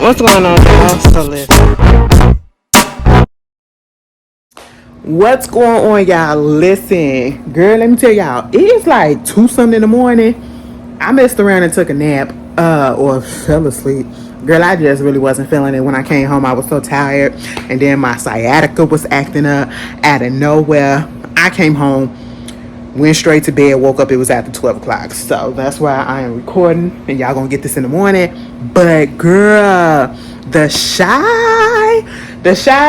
What's going on, y'all? So listen. What's going on, y'all? Listen, girl, let me tell y'all. It is like 2 something in the morning. I messed around and took a nap, or fell asleep. Girl, I just really wasn't feeling it. When I came home, I was so tired. And then my sciatica was acting up out of nowhere. I came home, went straight to bed, woke up, it was after 12 o'clock. So that's why I am recording, and y'all gonna get this in the morning. But girl, The Shy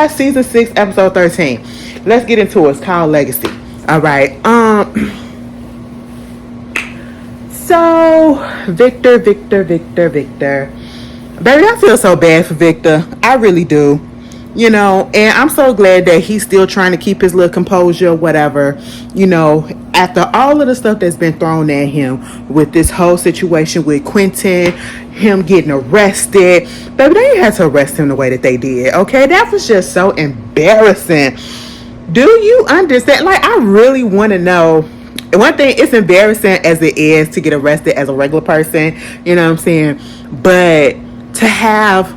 season 6 episode 13. Let's get into it. It's called Legacy. All right. So Victor. Baby, I feel so bad for Victor. I really do. And I'm so glad that he's still trying to keep his little composure, whatever. After all of the stuff that's been thrown at him with this whole situation with Quentin, him getting arrested. Baby, they didn't have to arrest him the way that they did, okay? That was just so embarrassing. Do you understand? Like, I really want to know. One thing, it's embarrassing as it is to get arrested as a regular person, you know what I'm saying? But to have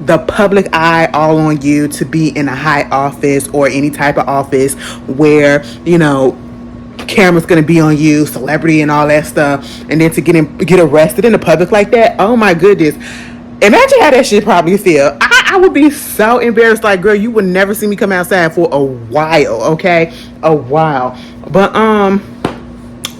the public eye all on you, to be in a high office or any type of office where, camera's gonna be on you, celebrity and all that stuff, and then to get arrested in the public like that, oh my goodness. Imagine how that shit probably feel. I would be so embarrassed. Like, girl, you would never see me come outside for a while, okay? A while. But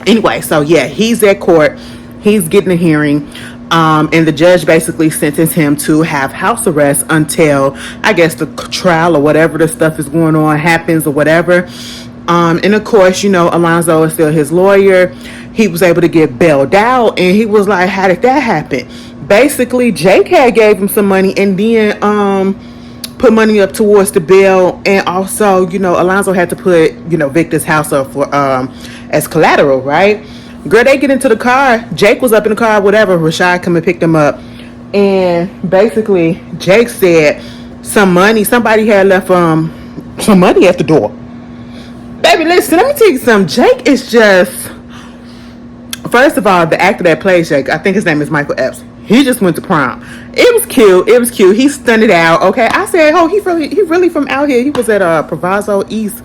anyway, so yeah, he's at court. He's getting a hearing. And the judge basically sentenced him to have house arrest until, I guess, the trial or whatever the stuff is going on happens or whatever. And of course, Alonzo is still his lawyer. He was able to get bailed out, and he was like, how did that happen? Basically, Jake had gave him some money and then put money up towards the bail, and also, Alonzo had to put, Victor's house up for as collateral, right? Girl, they get into the car. Jake was up in the car, whatever. Rashad come and picked him up. And basically, Jake said somebody had left some money at the door. Baby, listen, let me tell you something. Jake is just... First of all, the actor that plays Jake, I think his name is Michael Epps. He just went to prom. It was cute. He stunned it out. Okay, I said, oh, he really from out here. He was at Proviso East.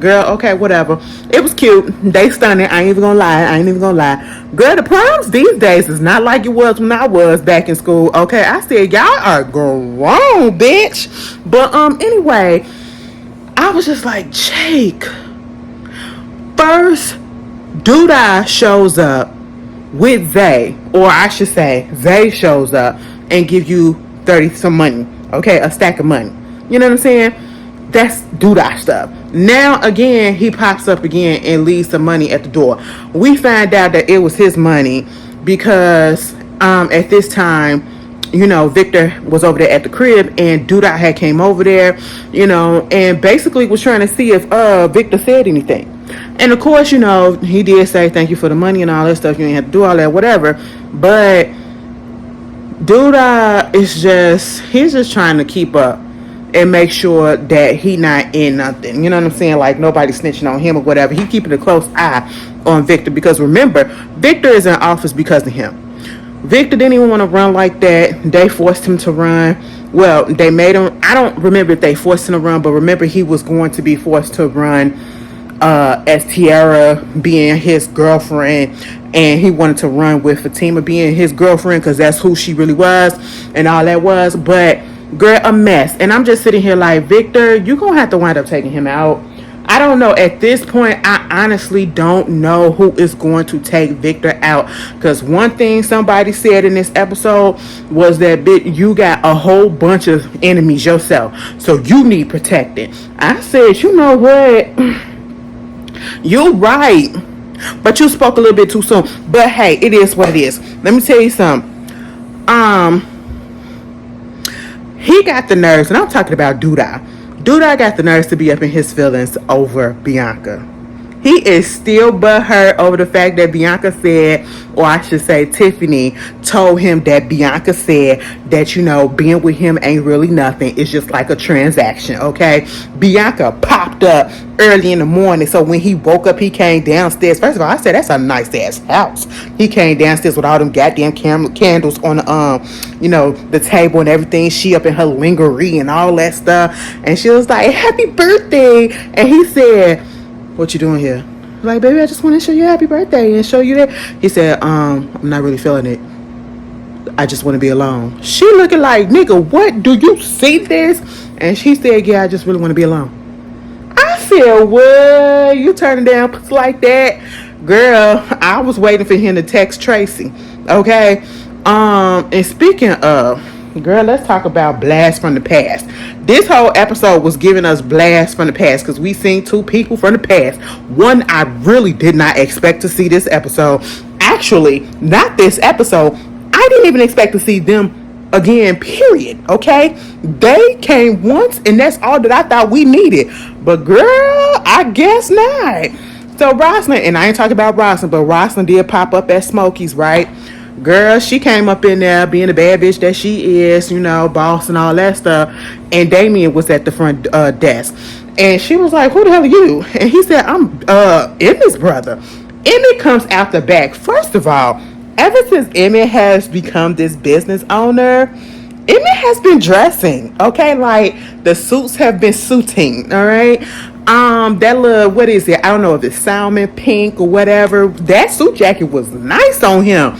Girl, okay, whatever. It was cute. They stunned it. I ain't even gonna lie. Girl, the proms these days is not like it was when I was back in school. Okay, I said, y'all are grown, bitch. But anyway, I was just like, Jake. First, Duda shows up with Zay, or I should say, Zay shows up and give you 30 some money, okay, a stack of money. You know what I'm saying? That's Duda stuff. Now again, he pops up again and leaves some money at the door. We find out that it was his money because at this time, Victor was over there at the crib, and Duda had came over there, and basically was trying to see if Victor said anything. And of course, he did say thank you for the money and all that stuff. You ain't have to do all that, whatever. But Duda he's just trying to keep up and make sure that he not in nothing. You know what I'm saying? Like, nobody snitching on him or whatever. He keeping a close eye on Victor because, remember, Victor is in office because of him. Victor didn't even want to run like that. They forced him to run. Well, they made him. I don't remember if they forced him to run, but remember, he was going to be forced to run as Tiara being his girlfriend, and he wanted to run with Fatima being his girlfriend because that's who she really was and all that was. But girl, a mess. And I'm just sitting here like, Victor, you're gonna have to wind up taking him out. I don't know. At this point, I honestly don't know who is going to take Victor out. Because one thing somebody said in this episode was that, bitch, you got a whole bunch of enemies yourself, so you need protecting. I said, you know what? You're right. But you spoke a little bit too soon. But hey, it is what it is. Let me tell you something. He got the nerves, and I'm talking about Duda. Duda got the nerves to be up in his feelings over Bianca. He is still butthurt over the fact that Bianca said, or I should say Tiffany told him that Bianca said that, being with him ain't really nothing. It's just like a transaction, okay? Bianca popped up early in the morning, so when he woke up, he came downstairs. First of all, I said, that's a nice ass house. He came downstairs with all them goddamn candles on the table and everything. She up in her lingerie and all that stuff. And she was like, happy birthday. And he said, what you doing here? Like, baby, I just want to show you happy birthday and show you that. He said, I'm not really feeling it. I just want to be alone. She looking like, nigga, what? Do you see this? And she said, yeah, I just really want to be alone. I said, what? You turning down pussy like that? Girl, I was waiting for him to text Tracy. Okay? And speaking of, girl, let's talk about blast from the past. This whole episode was giving us blast from the past because we seen two people from the past. One I really did not expect to see this episode. Actually, not this episode. I didn't even expect to see them again, period. Okay? They came once and that's all that I thought we needed. But girl, I guess not. So Rosalind, and I ain't talking about Rosalind, but Rosalind did pop up at Smokey's, right? Girl, she came up in there being the bad bitch that she is, boss and all that stuff. And Damien was at the front desk. And she was like, who the hell are you? And he said, I'm Emmy's brother. Emmy comes out the back. First of all, ever since Emmy has become this business owner, Emmy has been dressing, okay? Like, the suits have been suiting, all right? That little, what is it? I don't know if it's salmon pink or whatever. That suit jacket was nice on him.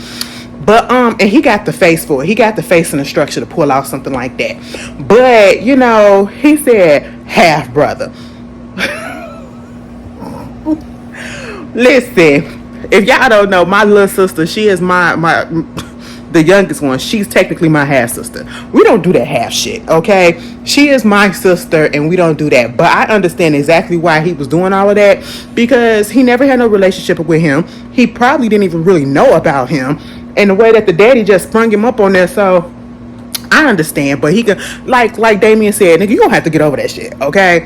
But, and he got the face for it. He got the face and the structure to pull off something like that. But, he said, half brother. Listen, if y'all don't know, my little sister, she is the youngest one. She's technically my half sister. We don't do that half shit, okay? She is my sister and we don't do that. But I understand exactly why he was doing all of that, because he never had no relationship with him. He probably didn't even really know about him. And the way that the daddy just sprung him up on there, so I understand. But he could, like Damien said, nigga, you don't have to get over that shit, okay?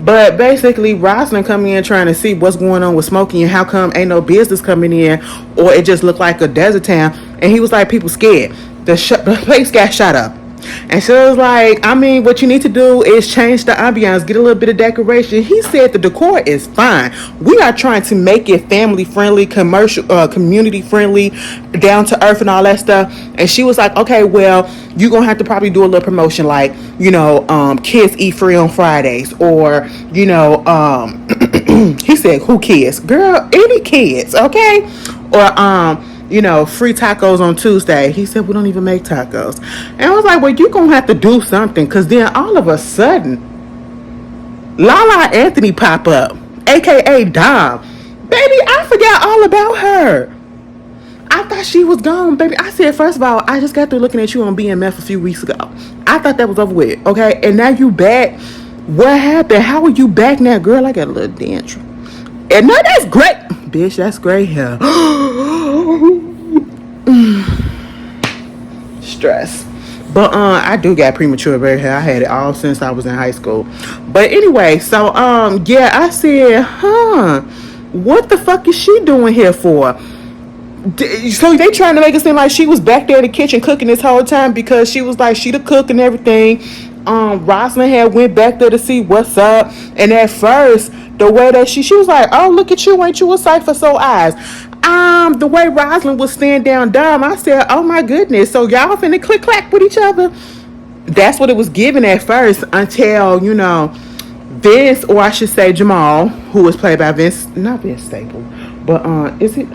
But basically, Rosalind coming in trying to see what's going on with Smokey and how come ain't no business coming in, or it just looked like a desert town. And he was like, people scared. The place got shot up. And so it was like, what you need to do is change the ambiance, get a little bit of decoration. He said the decor is fine. We are trying to make it family friendly, commercial, community friendly, down to earth and all that stuff. And she was like, okay, well, you're going to have to probably do a little promotion like, kids eat free on Fridays, or, he said, who kids? Girl, any kids, okay? Or, free tacos on Tuesday. He said, we don't even make tacos. And I was like, well, you're going to have to do something. Because then all of a sudden, Lala Anthony pop up, a.k.a. Dom. Baby, I forgot all about her. I thought she was gone, baby. I said, first of all, I just got through looking at you on BMF a few weeks ago. I thought that was over with, okay? And now you back. What happened? How are you back now? Girl, I got a little tantrum. And now that's great. Bitch, that's great hair. Stress. But I do got premature gray hair. I had it all since I was in high school. But anyway, so yeah, I said, what the fuck is she doing here for? So they trying to make it seem like she was back there in the kitchen cooking this whole time, because she was like, she the cook and everything. Rosalind had went back there to see what's up, and at first the way that she was like, oh, look at you, ain't you a sight for sore eyes? The way Rosalind was staring down Dom, I said, oh my goodness, so y'all finna click clack with each other? That's what it was given at first, until Vince, or I should say Jamal, who was played by not Vince Staple, but is it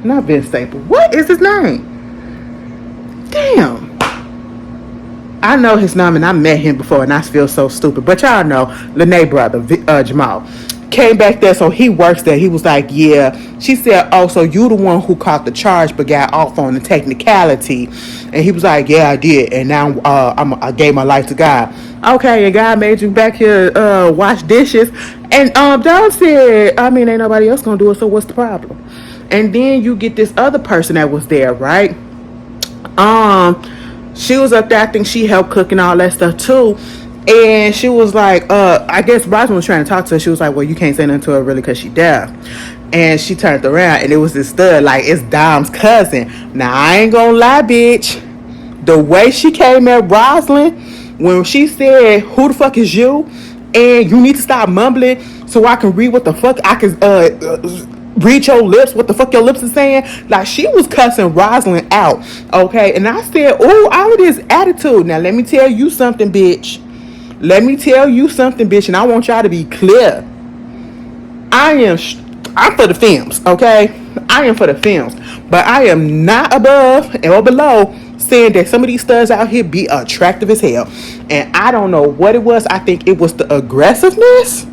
not Vince Staple? What is his name? Damn. I know his name and I met him before and I feel so stupid. But y'all know, Lene brother, Jamal, came back there, so he works there. He was like, yeah. She said, oh, so you the one who caught the charge but got off on the technicality. And he was like, yeah, I did. And now I gave my life to God. Okay, and God made you back here wash dishes. And Don said, ain't nobody else gonna do it, so what's the problem? And then you get this other person that was there, right? She was up there. I think she helped cook and all that stuff too. And she was like, I guess Rosamund was trying to talk to her. She was like, well, you can't say nothing to her really because she deaf. And she turned around and it was this stud, like, it's Dom's cousin. Now, I ain't gonna lie, bitch. The way she came at Rosalind, when she said, who the fuck is you? And you need to stop mumbling so I can read what the fuck I can, read your lips, what the fuck your lips are saying. Like, she was cussing Rosalind out, okay? And I said, oh, all of this attitude. Now, let me tell you something, bitch. Let me tell you something, bitch, and I want y'all to be clear. I'm for the films, okay? I am for the films. But I am not above or below saying that some of these studs out here be attractive as hell. And I don't know what it was. I think it was the aggressiveness.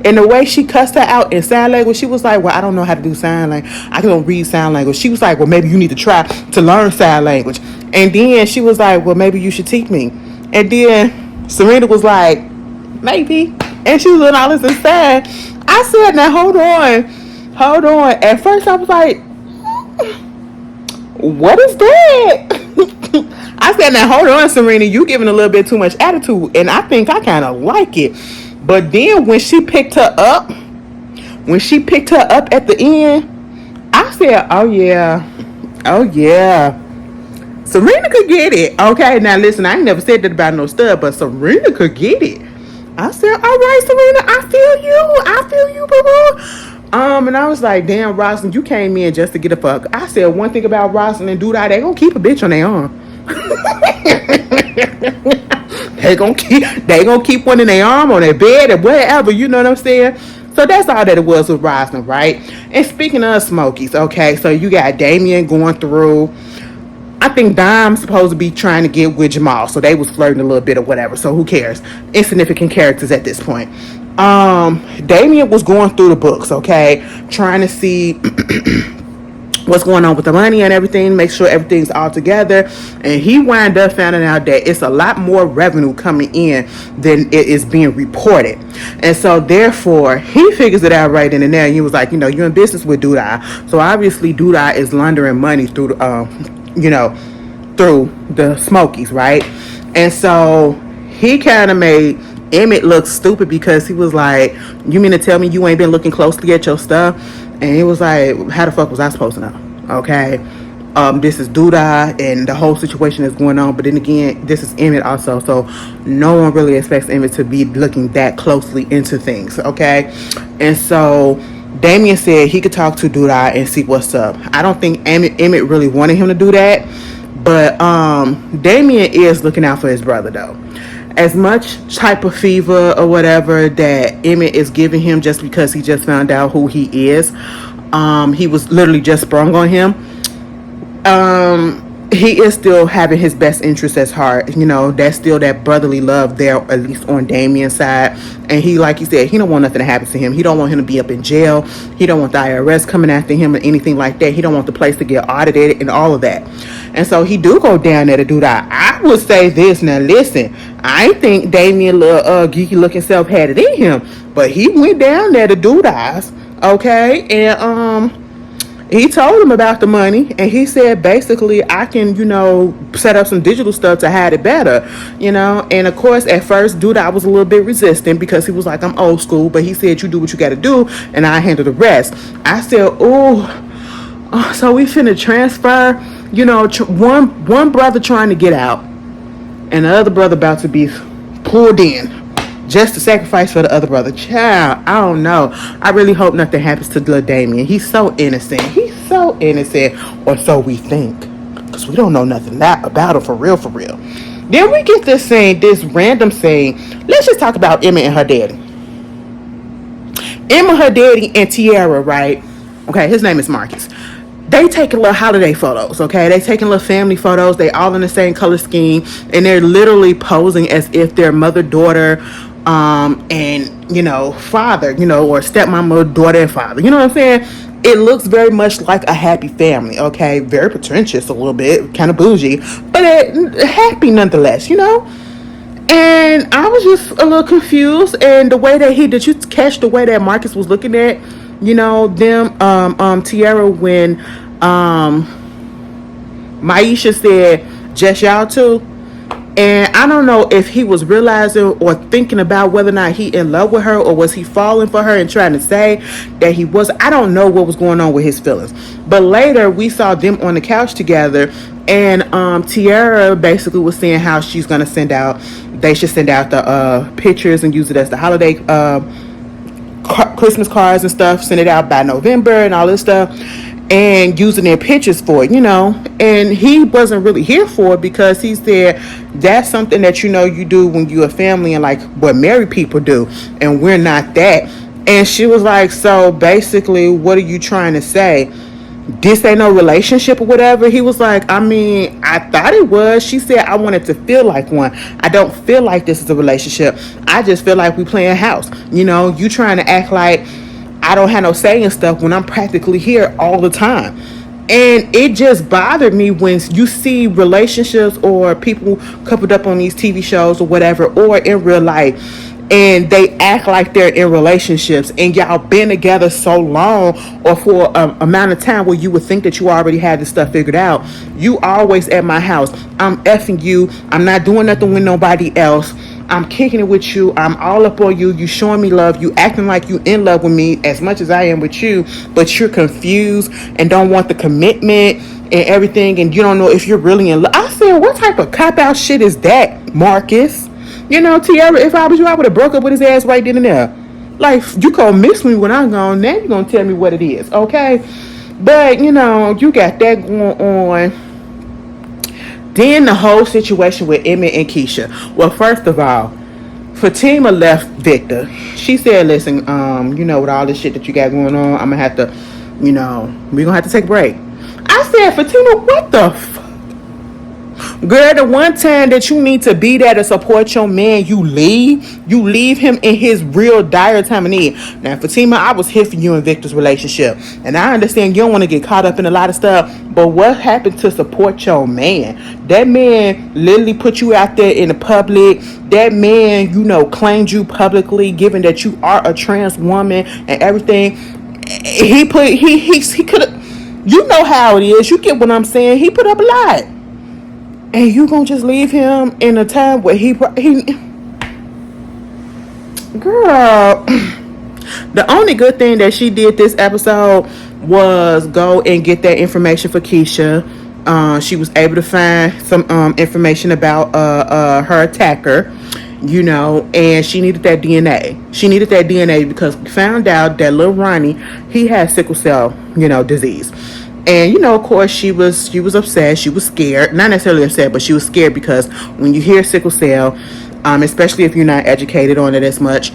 And the way she cussed her out in sign language, she was like, well, I don't know how to do sign language. I don't read sign language. She was like, well, maybe you need to try to learn sign language. And then she was like, well, maybe you should teach me. And then Serena was like, maybe. And she was doing all this inside. I said, now hold on. Hold on. At first I was like, what is that? I said, now hold on, Serena. You giving a little bit too much attitude. And I think I kind of like it. But then when she picked her up at the end, I said, oh yeah. Oh yeah. Serena could get it. Okay, now listen, I ain't never said that about no stud, but Serena could get it. I said, all right, Serena, I feel you, boo. And I was like, damn, Rosalind, you came in just to get a fuck. I said one thing about Rosalind and Duda, they gonna keep a bitch on their arm. they gonna keep one in their arm, on their bed, or whatever, you know what I'm saying? So that's all that it was with Rosalind, right? And speaking of Smokies, okay, so you got Damien going through. I think Dom's supposed to be trying to get with Jamal, so they was flirting a little bit or whatever. So who cares? Insignificant characters at this point. Damien was going through the books, okay, trying to see what's going on with the money and everything, make sure everything's all together. And he wound up finding out that it's a lot more revenue coming in than it is being reported. And so therefore, he figures it out right then and there. And he was like, you know, you're in business with Duda. So obviously Duda is laundering money through through the Smokies, right? And so he kind of made Emmett look stupid because he was like, you mean to tell me you ain't been looking closely at your stuff? And he was like, how the fuck was I supposed to know? Okay. This is Duda and the whole situation is going on. But then again, this is Emmett also. So no one really expects Emmett to be looking that closely into things. Okay. And so Damien said he could talk to Duda and see what's up. I don't think Emmett really wanted him to do that. But Damien is looking out for his brother though. As much type of fever or whatever that Emmett is giving him just because he just found out who he is, he was literally just sprung on him. He is still having his best interest at heart. You know, that's still that brotherly love there, at least on Damien's side. And he, like you said, he don't want nothing to happen to him. He don't want him to be up in jail. He don't want the IRS coming after him or anything like that. He don't want the place to get audited and all of that. And so he do go down there to do that. I would say this. Now listen, I think Damien, little geeky looking self, had it in him, but he went down there to do that. Okay, and he told him about the money, and he said basically I can, set up some digital stuff to hide it better, and of course at first Duda was a little bit resistant because he was like, I'm old school, but he said you do what you got to do and I handle the rest. I said, so we finna transfer, one brother trying to get out and the other brother about to be pulled in just to sacrifice for the other brother. Child, I don't know. I really hope nothing happens to little Damien. He's so innocent. Or so we think, because we don't know nothing about him for real. Then we get this random scene. Let's just talk about Emma and her daddy. Emma, her daddy, and Tiara, right? Okay, his name is Marcus. They taking little holiday photos, okay? They taking little family photos. They all in the same color scheme, and they're literally posing as if they're mother, daughter, and father, or stepmama, daughter, and father. You know what I'm saying? It looks very much like a happy family, okay? Very pretentious a little bit, kind of bougie, but happy nonetheless, And I was just a little confused, and the way that did you catch the way that Marcus was looking at, Tiara, when Maisha said, just y'all two? And I don't know if he was realizing or thinking about whether or not he in love with her, or was he falling for her and trying to say that he was. I don't know what was going on with his feelings. But later we saw them on the couch together, and Tiara basically was saying how she's gonna send out. They should send out the pictures and use it as the holiday Christmas cards and stuff. Send it out by November and all this stuff, and using their pictures for it, and he wasn't really here for it, because he said that's something that you do when you're a family, and like what married people do, and we're not that. And she was like, so basically what are you trying to say? This ain't no relationship or whatever. He was like, I mean, I thought it was. She said, I wanted to feel like one. I don't feel like this is a relationship. I just feel like we playing house. You trying to act like I don't have no say in stuff when I'm practically here all the time. And it just bothered me when you see relationships or people coupled up on these TV shows or whatever, or in real life, and they act like they're in relationships, and y'all been together so long, or for an amount of time where you would think that you already had this stuff figured out. You always at my house. I'm effing you. I'm not doing nothing with nobody else. I'm kicking it with you. I'm all up on you. You showing me love. You acting like you in love with me as much as I am with you, but you're confused and don't want the commitment and everything, and you don't know if you're really in love. I said, what type of cop-out shit is that, Marcus? Tiara, if I was you, I would have broke up with his ass right then and there. Like, you gonna miss me when I'm gone. Now you gonna tell me what it is, okay? But, you got that going on. Then the whole situation with Emmett and Keisha. Well, first of all, Fatima left Victor. She said, listen, with all this shit that you got going on, I'm gonna have to, we're gonna have to take a break. I said, Fatima, what the fuck? Girl, the one time that you need to be there to support your man, you leave him in his real dire time of need. Now, Fatima, I was here for you and Victor's relationship, and I understand you don't want to get caught up in a lot of stuff, but what happened to support your man? That man literally put you out there in the public. That man, claimed you publicly, given that you are a trans woman and everything. He could have, how it is. You get what I'm saying? He put up a lot. And you gonna just leave him in a time where he girl. The only good thing that she did this episode was go and get that information for Keisha. She was able to find some information about her attacker, and she needed that DNA. She needed that DNA because we found out that little Ronnie, he had sickle cell, disease. And of course, she was upset. She was scared, not necessarily upset, but she was scared because when you hear sickle cell, especially if you're not educated on it as much,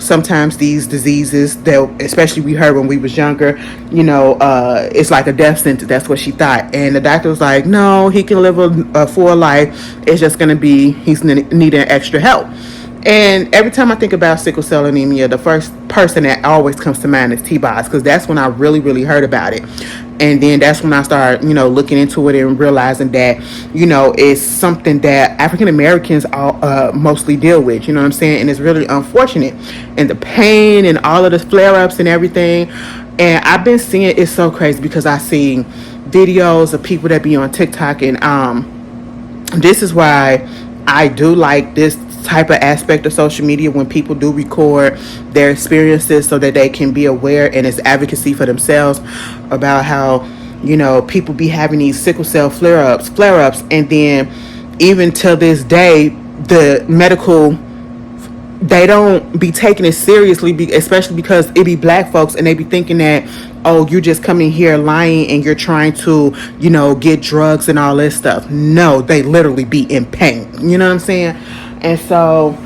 sometimes these diseases that, especially we heard when we was younger, it's like a death sentence. That's what she thought, and the doctor was like, no, he can live a full life. It's just gonna be he's needing extra help. And every time I think about sickle cell anemia, the first person that always comes to mind is T-Boz, because that's when I really, really heard about it. And then that's when I started, looking into it and realizing that, it's something that African Americans mostly deal with, you know what I'm saying? And it's really unfortunate. And the pain and all of the flare-ups and everything. And I've been seeing, it's so crazy because I see videos of people that be on TikTok, and this is why I do like this type of aspect of social media, when people do record their experiences so that they can be aware, and it's advocacy for themselves about how people be having these sickle cell flare-ups, and then even till this day the medical, they don't be taking it seriously, especially because it be black folks, and they be thinking that, oh, you just coming here lying and you're trying to get drugs and all this stuff. No, they literally be in pain, you know what I'm saying? And so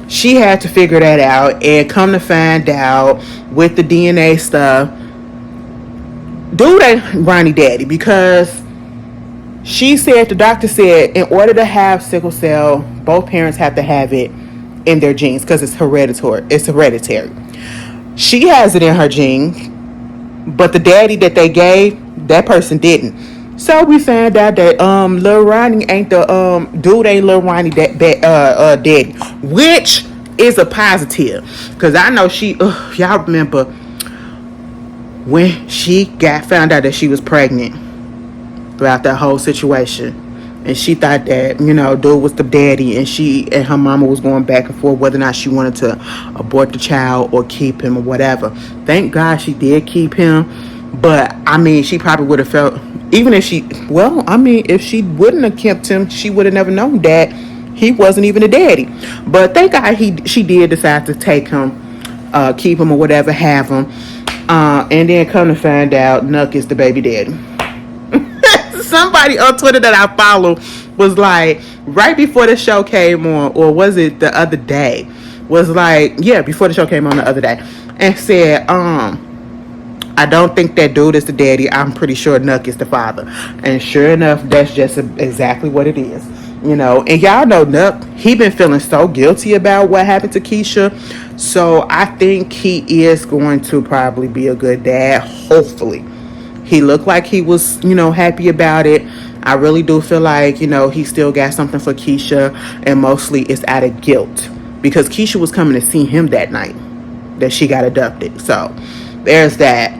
she had to figure that out, and come to find out with the DNA stuff, dude ain't Ronnie daddy, because she said, the doctor said, in order to have sickle cell, both parents have to have it in their genes because it's hereditary. She has it in her genes, but the daddy that they gave, that person didn't. So we found out that Lil Ronnie ain't the dude, ain't Lil Ronnie daddy, which is a positive, because I know she y'all remember when she found out that she was pregnant, throughout that whole situation, and she thought that, dude was the daddy, and she and her mama was going back and forth whether or not she wanted to abort the child or keep him or whatever. Thank God she did keep him. But I mean, she probably would have felt, even if she, well, I mean, if she wouldn't have kept him, she would have never known that he wasn't even a daddy. But thank God she did decide to take him, keep him or whatever, have him. And then come to find out, Nuck is the baby daddy. Somebody on Twitter that I follow was like, right before the show came on, or was it the other day, was like, yeah, before the show came on the other day, and said, I don't think that dude is the daddy. I'm pretty sure Nuck is the father. And sure enough, that's just exactly what it is. And y'all know Nuck, he been feeling so guilty about what happened to Keisha. So I think he is going to probably be a good dad, hopefully. He looked like he was, happy about it. I really do feel like, he still got something for Keisha, and mostly it's out of guilt. Because Keisha was coming to see him that night that she got abducted. So there's that.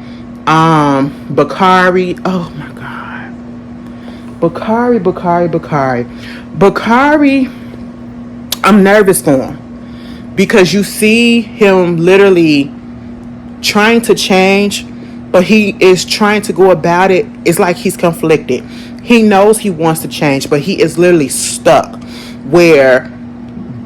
Bakari, oh my God. Bakari, I'm nervous for him. Because you see him literally trying to change, but he is trying to go about it. It's like he's conflicted. He knows he wants to change, but he is literally stuck where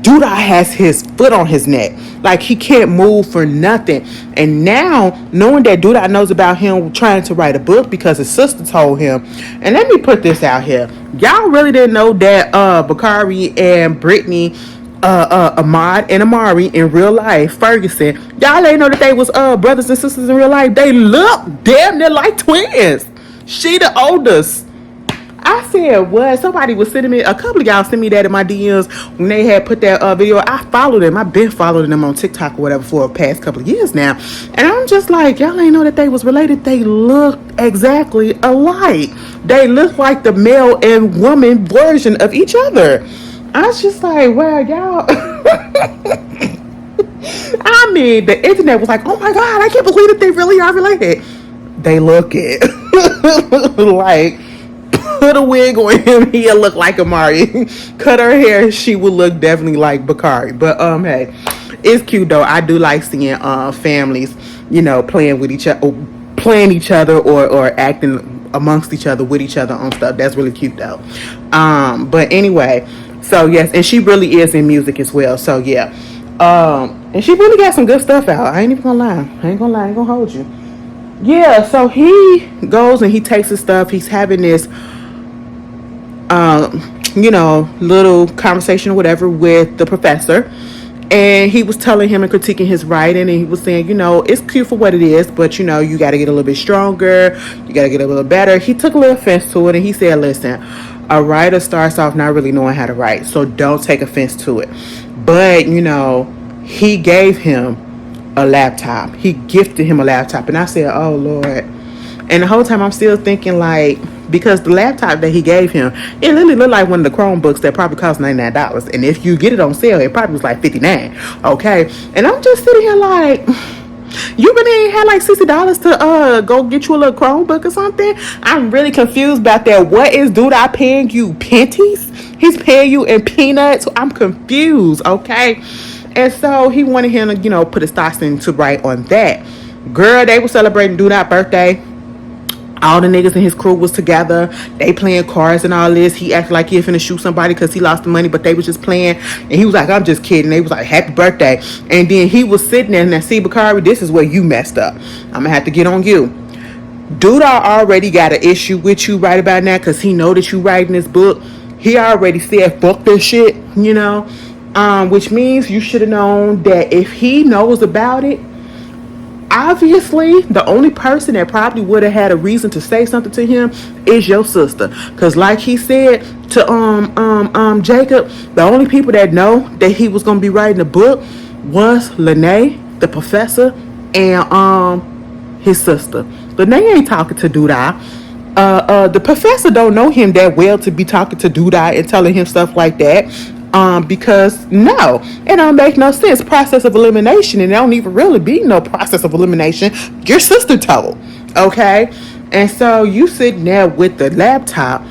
Duda has his foot on his neck. Like he can't move for nothing. And now, knowing that Duda knows about him trying to write a book because his sister told him. And let me put this out here. Y'all really didn't know that Bakari and Brittany, Ahmad and Amari in real life, Ferguson, y'all ain't know that they was brothers and sisters in real life. They look damn near like twins. She the oldest. I said, what? Somebody was sending me, a couple of y'all sent me that in my DMs when they had put that video. I followed them. I've been following them on TikTok or whatever for the past couple of years now. And I'm just like, y'all ain't know that they was related. They look exactly alike. They look like the male and woman version of each other. I was just like, wow, y'all. I mean, the internet was like, oh my God, I can't believe that they really are related. They look it. Like, put a wig on him, he'll look like Amari. Cut her hair, she would look definitely like Bakari. But hey, it's cute though. I do like seeing families, playing with each other, playing each other, or acting amongst each other with each other on stuff. That's really cute though. But anyway, so yes, and she really is in music as well. So yeah, and she really got some good stuff out. I ain't even gonna lie. I ain't gonna hold you. Yeah, so he goes and he takes his stuff. He's having this little conversation or whatever with the professor, and he was telling him and critiquing his writing, and he was saying, it's cute for what it is, but you got to get a little bit stronger, you got to get a little better. He took a little offense to it, and he said, listen, a writer starts off not really knowing how to write, so don't take offense to it. But he gave him a laptop. He gifted him a laptop, and I said, oh Lord. And the whole time I'm still thinking, like, because the laptop that he gave him, it literally looked like one of the Chromebooks that probably cost $99. And if you get it on sale, it probably was like $59. Okay. And I'm just sitting here like, you really ain't had like $60 to go get you a little Chromebook or something? I'm really confused about that. What is dude I paying you? Pennies? He's paying you in peanuts? I'm confused, okay? And so he wanted him to, put his thoughts in to write on that. Girl, they were celebrating Dude's birthday. All the niggas in his crew was together. They playing cards and all this. He acted like he was finna shoot somebody because he lost the money, but they was just playing. And he was like, I'm just kidding. They was like, happy birthday. And then he was sitting there and I see, Bakari, this is where you messed up. I'm gonna have to get on you. Dude already got an issue with you right about now because he know that you writing this book. He already said, fuck this shit, which means you should have known that if he knows about it, obviously the only person that probably would have had a reason to say something to him is your sister, because like he said to Jacob, the only people that know that he was going to be writing a book was Lene, the professor, and his sister. Lene ain't talking to Duda. The professor don't know him that well to be talking to Duda and telling him stuff like that. Because no, it don't make no sense. Process of elimination, and there don't even really be no process of elimination. Your sister told, okay? And so you sitting there with the laptop,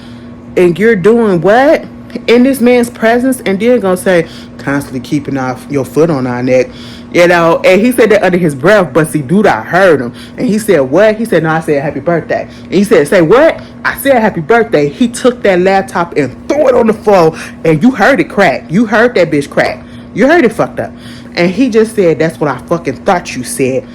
and you're doing what in this man's presence, and then gonna say constantly keeping your foot on our neck, you know. And he said that under his breath, but see, dude, I heard him, and he said what? He said, no, I said happy birthday. And he said, say what? I said happy birthday. He took that laptop and threw it on the floor, and you heard it crack. You heard that bitch crack. You heard it fucked up. And he just said, that's what I fucking thought you said.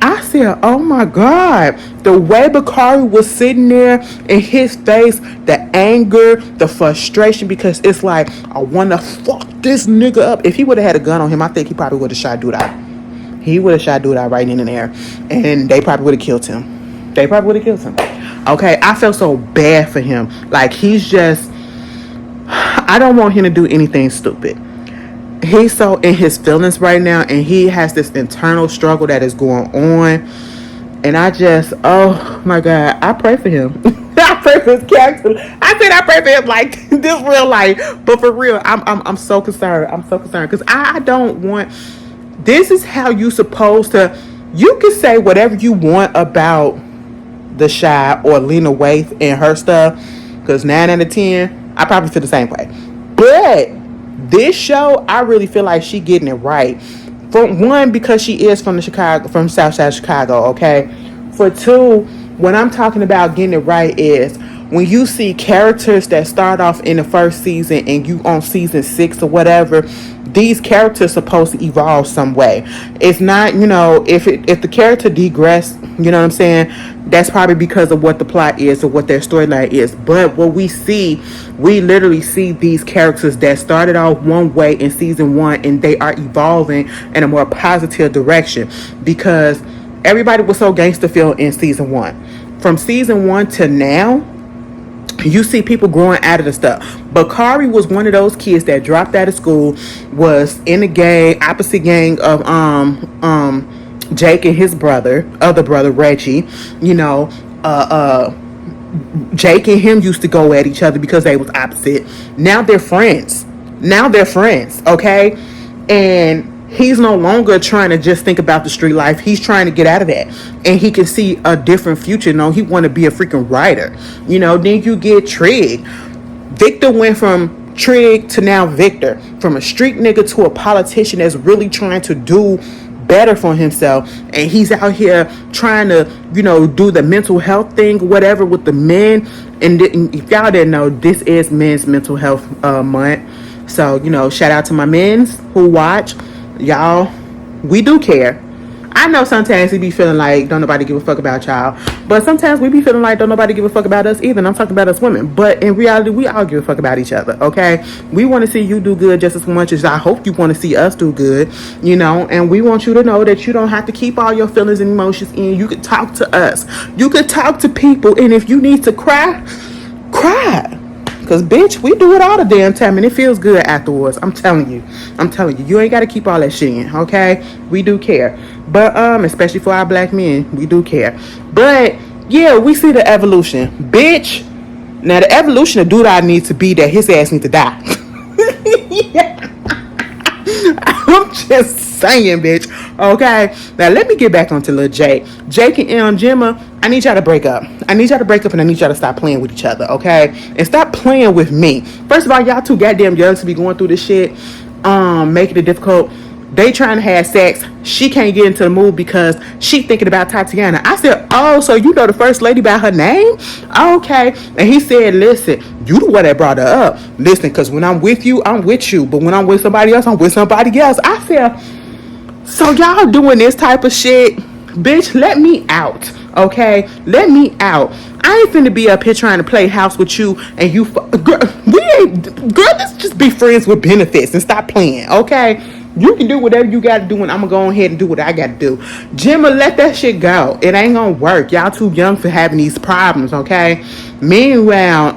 I said, oh my God. The way Bakari was sitting there in his face, the anger, the frustration, because it's like, I want to fuck this nigga up. If he would have had a gun on him, I think he probably would have shot dude out. He would have shot dude out right in there. And they probably would have killed him. They probably would have killed him. Okay, I felt so bad for him. Like, he's just, I don't want him to do anything stupid. He's so in his feelings right now, and he has this internal struggle that is going on, and I just, oh my God, I pray for him. I pray for his character. I pray for him like this real life, but for real, I'm so concerned. I'm so concerned because I don't want. This is how you supposed to. You can say whatever you want about the Shy or Lena Waithe and her stuff, because 9 out of 10, I probably feel the same way, but this show, I really feel like she getting it right. For one, because she is from South Side Chicago, okay? For two, when I'm talking about getting it right is when you see characters that start off in the first season and you on season 6 or whatever, these characters supposed to evolve some way. It's not, you know, if the character digress, you know what I'm saying, that's probably because of what the plot is or what their storyline is. But what we see, we literally see these characters that started off one way in season 1 and they are evolving in a more positive direction, because everybody was so gangster feel in season 1. From season 1 to now, you see people growing out of the stuff. Bakari was one of those kids that dropped out of school, was in the gang, opposite gang of Jake and his other brother Reggie. You know, Jake and him used to go at each other because they was opposite. Now they're friends. Okay, and he's no longer trying to just think about the street life. He's trying to get out of that. And he can see a different future. You know, he want to be a freaking writer. You know, then you get Trig. Victor went from Trig to now Victor. From a street nigga to a politician that's really trying to do better for himself. And he's out here trying to, you know, do the mental health thing, whatever, with the men. And if y'all didn't know, this is Men's Mental Health Month. So, you know, shout out to my men's who watch. Y'all, we do care. I know sometimes we be feeling like don't nobody give a fuck about y'all, but sometimes we be feeling like don't nobody give a fuck about us either. And I'm talking about us women, but in reality, we all give a fuck about each other. Okay, we want to see you do good just as much as I hope you want to see us do good, you know. And we want you to know that you don't have to keep all your feelings and emotions in. You could talk to us, you could talk to people, and if you need to cry, because, bitch, we do it all the damn time, and it feels good afterwards. I'm telling you. You ain't got to keep all that shit in, okay? We do care. But, especially for our black men, we do care. But, yeah, we see the evolution. Bitch, now the evolution of dude I need to be that his ass need to die. Yeah. I'm just saying, bitch. Okay, now let me get back onto Lil Jake. Jake and Gemma, I need y'all to break up. And I need y'all to stop playing with each other, okay? And stop playing with me. First of all, y'all too goddamn young to be going through this shit, making it difficult. They trying to have sex. She can't get into the mood because she thinking about Tatiana. I said, oh, so you know the first lady by her name? Okay. And he said, listen, you the one that brought her up. Listen, because when I'm with you, I'm with you. But when I'm with somebody else, I'm with somebody else. I said, so y'all doing this type of shit? Bitch, let me out. Okay? Let me out. I ain't finna be up here trying to play house with you and you girl, let's just be friends with benefits and stop playing, okay? You can do whatever you gotta do, and I'm gonna go ahead and do what I gotta do. Gemma, let that shit go. It ain't gonna work. Y'all too young for having these problems, okay? Meanwhile,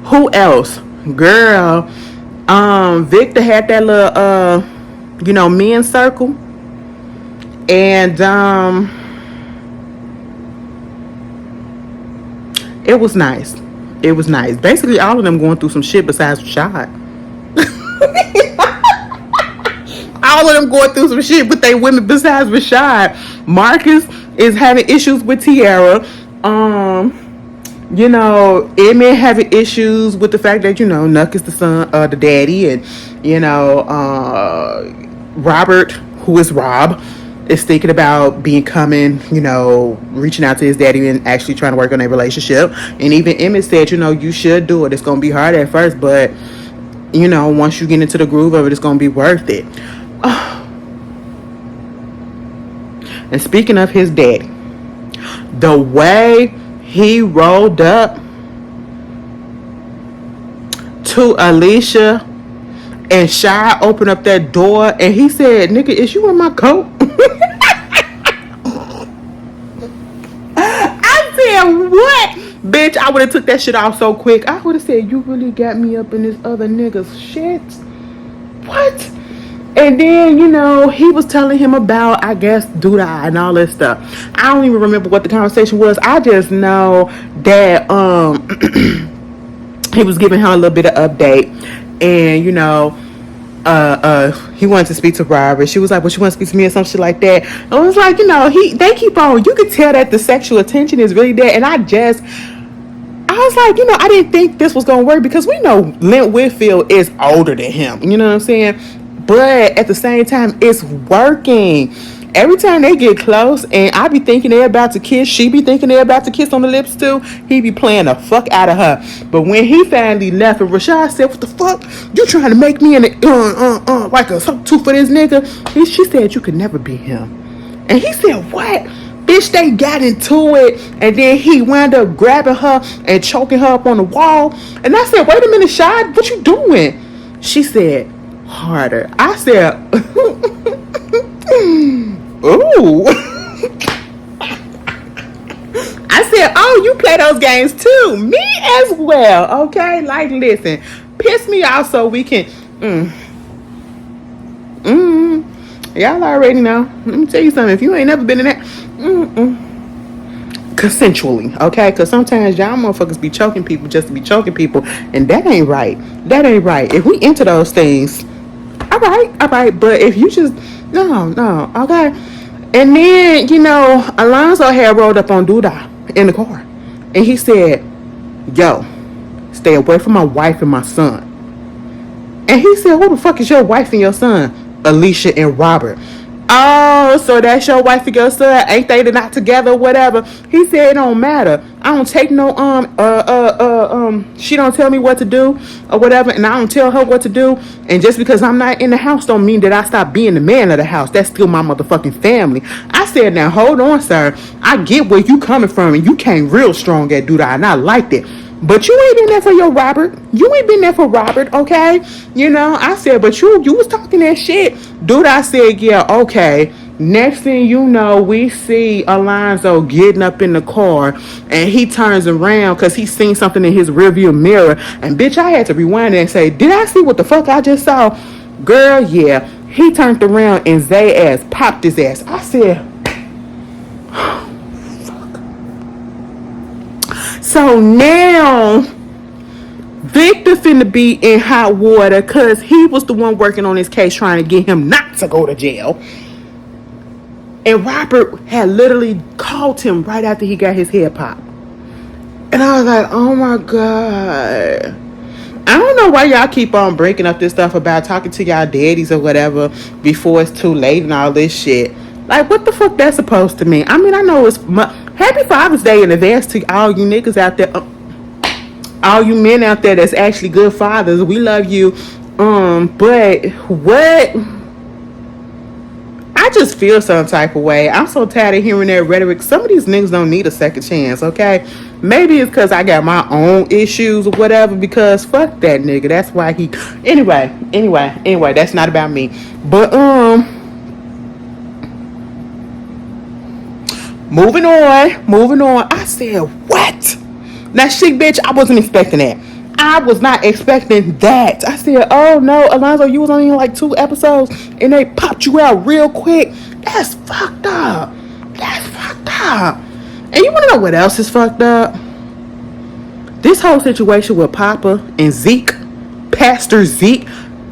who else? Girl, Victor had that little, men's circle. And, it was nice. It was nice. Basically, all of them going through some shit besides Rashad. All of them going through some shit with they women besides Rashad. Marcus is having issues with Tiara. You know, Emmett having issues with the fact that, you know, Nuck is the son, the daddy, and, you know, Robert, who is Rob, is thinking about becoming, you know, reaching out to his daddy and actually trying to work on their relationship. And even Emmett said, you know, you should do it. It's going to be hard at first, but, you know, once you get into the groove of it, it's going to be worth it. And speaking of his daddy, the way he rolled up to Alicia and Shy opened up that door and he said, "Nigga, is you in my coat?" I said, "What?" Bitch, I would have took that shit off so quick. I would have said, "You really got me up in this other nigga's shit? What?" And then, you know, he was telling him about, I guess, Doodah and all this stuff. I don't even remember what the conversation was. I just know that he was giving her a little bit of update. And, you know, he wanted to speak to Robert. She was like, "Well, she wants to speak to me," or some shit like that. And I was like, you know, they keep on. You could tell that the sexual attention is really there. And I was like, you know, I didn't think this was gonna work because we know Lynn Whitfield is older than him. You know what I'm saying? But at the same time, it's working. Every time they get close, and I be thinking they're about to kiss, she be thinking they're about to kiss on the lips too, he be playing the fuck out of her. But when he finally left, and Rashad said, "What the fuck? You trying to make me like a substitute for this nigga?" She said, "You could never be him." And he said, "What?" Bitch, they got into it, and then he wound up grabbing her and choking her up on the wall. And I said, "Wait a minute, Shad, what you doing?" She said, "Harder." I said, "Ooh." I said, "Oh, you play those games too." Me as well, okay? Like, listen, piss me off so we can, y'all already know. Let me tell you something. If you ain't never been in that, consensually, okay? Because sometimes y'all motherfuckers be choking people just to be choking people, and that ain't right. That ain't right. If we into those things, all right. But if you just, no, okay? And then, you know, Alonzo had rolled up on Doodah in the car, and he said, "Yo, stay away from my wife and my son." And he said, "Who the fuck is your wife and your son?" "Alicia and Robert." "Oh, so that's your wife and your son? Ain't they not together or whatever?" He said, "It don't matter. I don't take no she don't tell me what to do or whatever, and I don't tell her what to do. And just because I'm not in the house don't mean that I stop being the man of the house. That's still my motherfucking family." I said, "Now hold on, sir. I get where you coming from, and you came real strong at Doodah, and I liked it. But you ain't been there for your Robert. You ain't been there for Robert, okay?" You know, I said, "But you was talking that shit." Doodah said, "Yeah, okay." Next thing you know, we see Alonzo getting up in the car, and he turns around because he seen something in his rearview mirror. And bitch, I had to rewind it and say, "Did I see what the fuck I just saw?" Girl, yeah. He turned around and Zay ass popped his ass. I said, so now Victor finna be in hot water because he was the one working on his case trying to get him not to go to jail. And Robert had literally called him right after he got his head popped. And I was like, oh my God. I don't know why y'all keep on breaking up this stuff about talking to y'all daddies or whatever before it's too late and all this shit. Like, what the fuck that's supposed to mean? I mean, I know it's Happy Father's Day in advance to all you niggas out there, all you men out there that's actually good fathers. We love you. But what? I just feel some type of way. I'm so tired of hearing that rhetoric. Some of these niggas don't need a second chance, okay? Maybe it's because I got my own issues or whatever, because fuck that nigga. That's why he... Anyway, that's not about me. But, moving on. I said, what? Now, shit, bitch, I wasn't expecting that. I was not expecting that. I said, oh no, Alonzo, you was only in like 2 episodes and they popped you out real quick. That's fucked up. And you want to know what else is fucked up? This whole situation with Papa and Zeke, Pastor Zeke,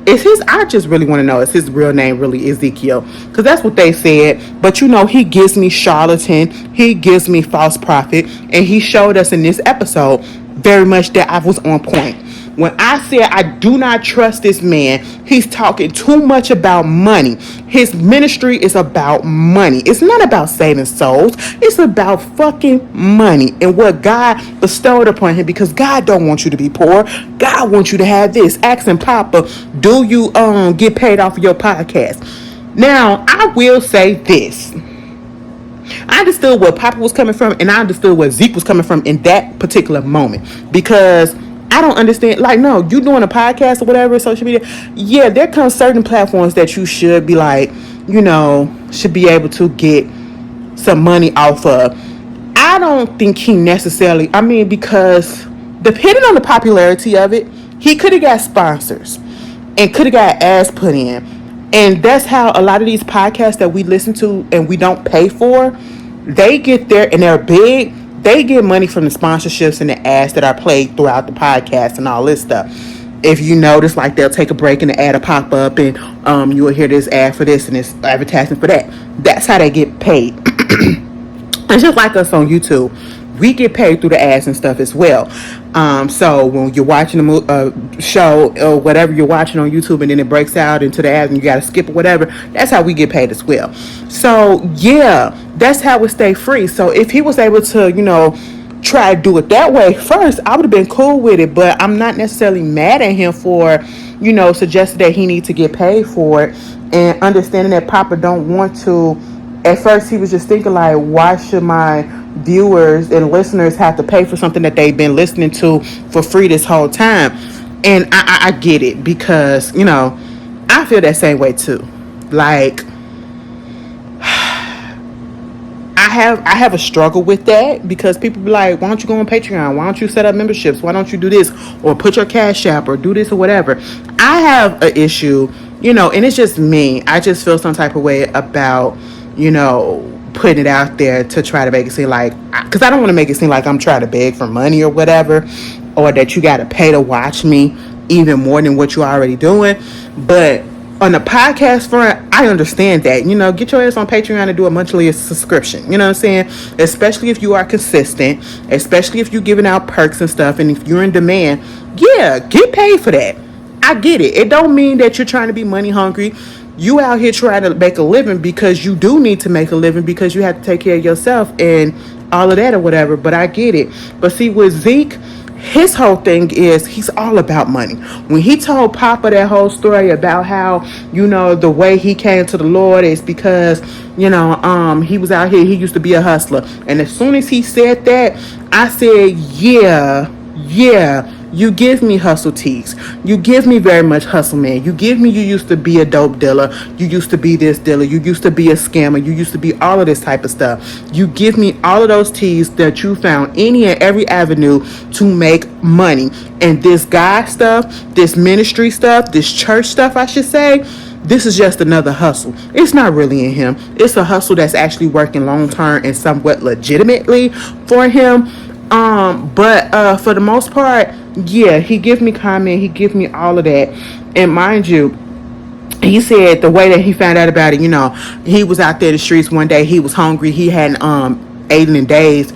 is his, I just really want to know, is his real name really Ezekiel? Because that's what they said. But he gives me charlatan, he gives me false prophet, and he showed us in this episode very much that I was on point. When I said I do not trust this man, he's talking too much about money. His ministry is about money. It's not about saving souls. It's about fucking money and what God bestowed upon him, because God don't want you to be poor. God wants you to have this. Asking Papa, do you get paid off of your podcast? Now, I will say this. I understood where Papa was coming from, and I understood where Zeke was coming from in that particular moment, because I don't understand. Like, no, you doing a podcast or whatever, social media. Yeah, there comes certain platforms that you should be like, should be able to get some money off of. I don't think he necessarily, because depending on the popularity of it, he could have got sponsors and could have got ads put in. And that's how a lot of these podcasts that we listen to and we don't pay for, they get there and they're big. They get money from the sponsorships and the ads that are played throughout the podcast and all this stuff. If you notice, like, they'll take a break and the ad will pop up, and you will hear this ad for this and this advertisement for that. That's how they get paid. It's just like us on YouTube. We get paid through the ads and stuff as well. So when you're watching a show or whatever you're watching on YouTube, and then it breaks out into the ads and you got to skip or whatever, that's how we get paid as well. So yeah, that's how we stay free. So if he was able to, try to do it that way first, I would have been cool with it. But I'm not necessarily mad at him for, suggesting that he needs to get paid for it, and understanding that Papa don't want to. At first, he was just thinking like, why should my viewers and listeners have to pay for something that they've been listening to for free this whole time? And I get it, because I feel that same way too. Like, I have a struggle with that, because people be like, why don't you go on Patreon? Why don't you set up memberships? Why don't you do this, or put your Cash App, or do this or whatever? I have an issue, and it's just me. I just feel some type of way about putting it out there to try to make it seem like, because I don't want to make it seem like I'm trying to beg for money or whatever, or that you got to pay to watch me even more than what you're already doing. But on the podcast front, I understand that. Get your ass on Patreon and do a monthly subscription. You know what I'm saying? Especially if you are consistent, especially if you're giving out perks and stuff, and if you're in demand, yeah, get paid for that. I get it. It don't mean that you're trying to be money hungry. You out here trying to make a living, because you do need to make a living, because you have to take care of yourself and all of that or whatever. But I get it. But see, with Zeke, his whole thing is he's all about money. When he told Papa that whole story about how, the way he came to the Lord is because, he was out here, he used to be a hustler. And as soon as he said that, I said, yeah, you give me hustle teaks. You give me very much hustle man. You give me, you used to be a dope dealer. You used to be this dealer. You used to be a scammer. You used to be all of this type of stuff. You give me all of those teas that you found any and every avenue to make money. And this God stuff, this ministry stuff, this church stuff, I should say, this is just another hustle. It's not really in him. It's a hustle that's actually working long term and somewhat legitimately for him. But for the most part, yeah, he gives me comment, he gives me all of that. And mind you, he said the way that he found out about it, he was out there in the streets one day, he was hungry, he hadn't eaten in days,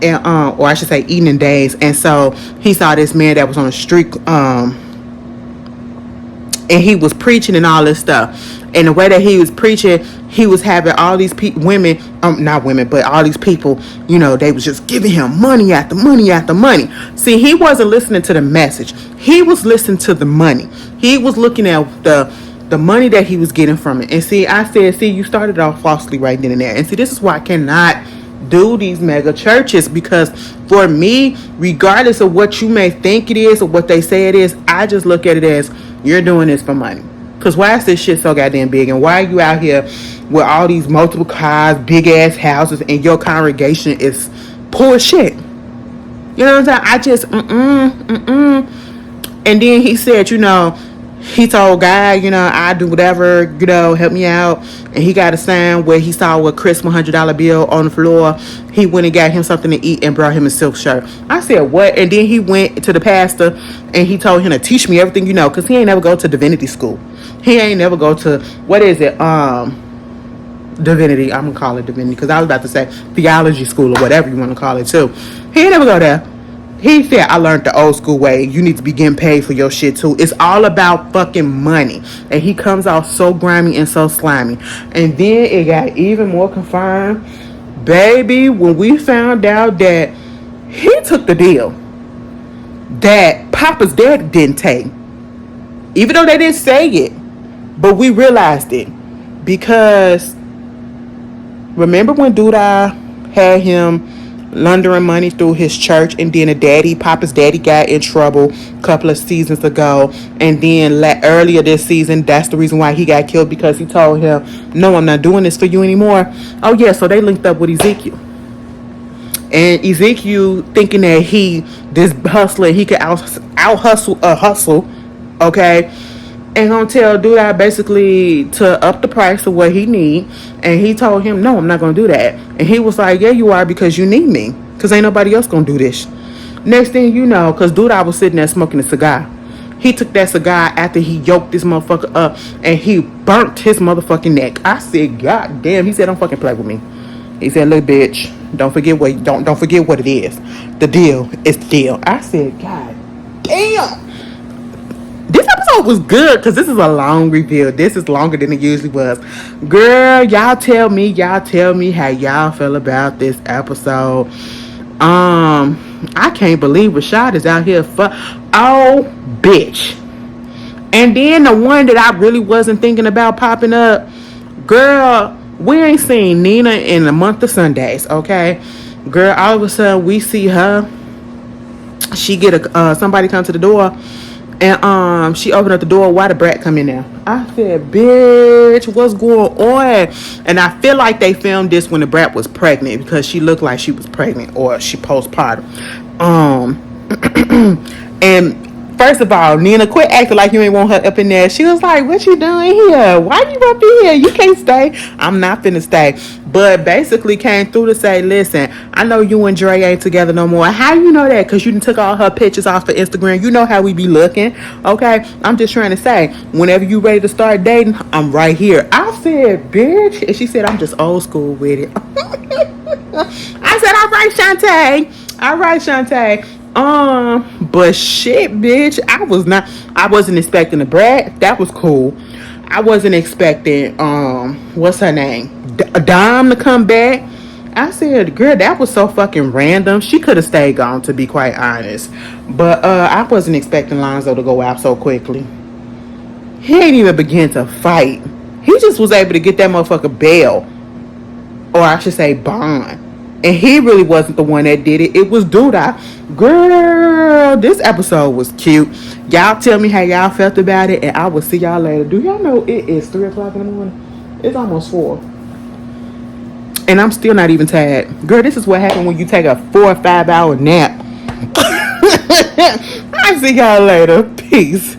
and or I should say eaten in days, and so he saw this man that was on the street, and he was preaching and all this stuff. And the way that he was preaching, he was having all these women, not women, but all these people, they was just giving him money after money after money. See, he wasn't listening to the message. He was listening to the money. He was looking at the money that he was getting from it. And see, I said, you started off falsely right then and there. And see, this is why I cannot do these mega churches, because for me, regardless of what you may think it is or what they say it is, I just look at it as, you're doing this for money. Because why is this shit so goddamn big? And why are you out here with all these multiple cars, big ass houses, and your congregation is poor shit? You know what I'm saying? I just, And then he said, He told Guy, I do whatever, help me out. And he got a sign where he saw a crisp $100 bill on the floor. He went and got him something to eat and brought him a silk shirt. I said, what? And then he went to the pastor and he told him to teach me everything because he ain't never go to divinity school. He ain't never go to, what is it? Divinity. I'm gonna call it divinity because I was about to say theology school or whatever you want to call it too. He ain't never go there. He said, I learned the old school way. You need to be getting paid for your shit too. It's all about fucking money. And he comes out so grimy and so slimy. And then it got even more confirmed. Baby, when we found out that he took the deal that Papa's dad didn't take. Even though they didn't say it. But we realized it. Because remember when Duda had him laundering money through his church, and then Papa's daddy got in trouble a couple of seasons ago, and then earlier this season, that's the reason why he got killed, because he told him, no, I'm not doing this for you anymore. Oh yeah, so they linked up with Ezekiel, and Ezekiel thinking that this hustler, he could out hustle a hustle, okay, and gonna tell Duda basically to up the price of what he need. And he told him, no, I'm not gonna do that. And he was like, yeah, you are, because you need me, because ain't nobody else gonna do this. Next thing you know, because Duda was sitting there smoking a cigar, he took that cigar after he yoked this motherfucker up and he burnt his motherfucking neck. I said, God damn. He said, don't fucking play with me. He said, look, bitch, don't forget what it is. The deal is the deal. I said, God damn. This episode was good because this is a long review. This is longer than it usually was. Girl, y'all tell me how y'all feel about this episode. I can't believe Rashad is out here bitch. And then the one that I really wasn't thinking about popping up, girl, we ain't seen Nina in a month of Sundays, okay? Girl, all of a sudden we see her. She get somebody come to the door. And she opened up the door. Why the brat come in there? I said, bitch, what's going on? And I feel like they filmed this when the brat was pregnant, because she looked like she was pregnant, or she postpartum. And first of all, Nina, quit acting like you ain't want her up in there. She was like, what you doing here? Why you up in here? You can't stay. I'm not finna stay. But basically came through to say, listen, I know you and Dre ain't together no more. How you know that? Because you done took all her pictures off of Instagram. You know how we be looking. Okay? I'm just trying to say, whenever you ready to start dating, I'm right here. I said, bitch. And she said, I'm just old school with it. I said, all right, Shantae. But shit, bitch, I wasn't expecting the brat. That was cool. I wasn't expecting, what's her name? Dom to come back. I said, girl, that was so fucking random. She could have stayed gone, to be quite honest. But, I wasn't expecting Lonzo to go out so quickly. He ain't even begin to fight. He just was able to get that motherfucker bail. Or I should say bond. And he really wasn't the one that did it. It was Duda. Girl, this episode was cute. Y'all tell me how y'all felt about it, and I will see y'all later. Do y'all know it is 3 o'clock in the morning? It's almost 4. And I'm still not even tired. Girl, this is what happened when you take a 4 or 5 hour nap. I'll see y'all later. Peace.